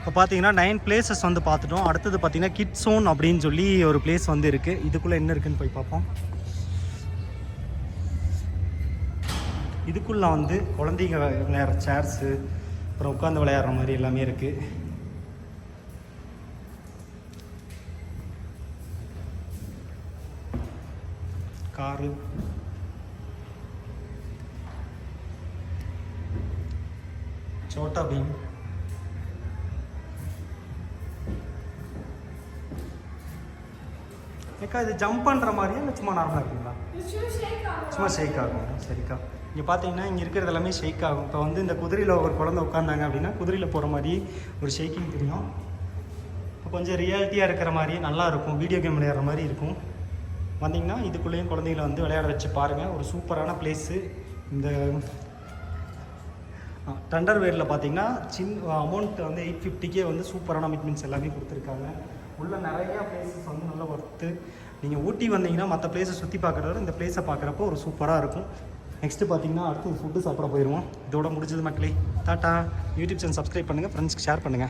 இப்போ பார்த்தீங்கன்னா 9 பிளேசஸ் வந்து பார்த்துட்டோம். அடுத்தது பார்த்தீங்கன்னா கிட்ஸ் ஜோன் அப்படின்னு சொல்லி ஒரு பிளேஸ் வந்து இருக்குது. இதுக்குள்ளே என்ன இருக்குதுன்னு போய் பார்ப்போம். இதுக்குள்ளே வந்து குழந்தைங்க விளையாடுற சேர்ஸு, அப்புறம் உட்காந்து விளையாடுற மாதிரி எல்லாமே இருக்குது. காரு, சோட்டா பீம், ஏக்கா இது ஜம்ப் பண்ணுற மாதிரியா இல்லை சும்மா நார்மலாக இருக்குங்களா? சும்மா ஷேக் ஆகும். சரிக்கா, இங்கே பார்த்தீங்கன்னா இங்கே இருக்கிறது எல்லாமே ஷேக் ஆகும். இப்போ வந்து இந்த குதிரையில் ஒரு குழந்தை உட்காந்தாங்க அப்படின்னா குதிரையில் போகிற மாதிரி ஒரு ஷேக்கிங் தெரியும். இப்போ கொஞ்சம் ரியாலிட்டியாக இருக்கிற மாதிரியே நல்லாயிருக்கும், வீடியோ கேம் விளையாடுற மாதிரி இருக்கும். வந்தீங்கன்னா இதுக்குள்ளேயும் குழந்தைங்களை வந்து விளையாட வச்சு பாருங்கள். ஒரு சூப்பரான பிளேஸு. இந்த டண்டர்வேரில் பார்த்தீங்கன்னா அமௌண்ட் வந்து 850 வந்து சூப்பரான அமிட்மெண்ட்ஸ் எல்லாமே கொடுத்துருக்காங்க. உள்ள நிறையா பிளேசஸ் வந்து நல்லா ஒர்த்து. நீங்கள் ஊட்டி வந்தீங்கன்னா மற்ற பிளேஸை சுற்றி பார்க்குறத இந்த பிளேஸை பார்க்குறப்போ ஒரு சூப்பராக இருக்கும். நெக்ஸ்ட்டு பார்த்தீங்கன்னா அடுத்து ஃபுட்டு சாப்பிட போயிடுவோம். இதோட முடிஞ்சது மக்களே. டாட்டா. யூடியூப் சேனல் சப்ஸ்கிரைப் பண்ணுங்கள், ஃப்ரெண்ட்ஸ்க்கு ஷேர் பண்ணுங்கள்.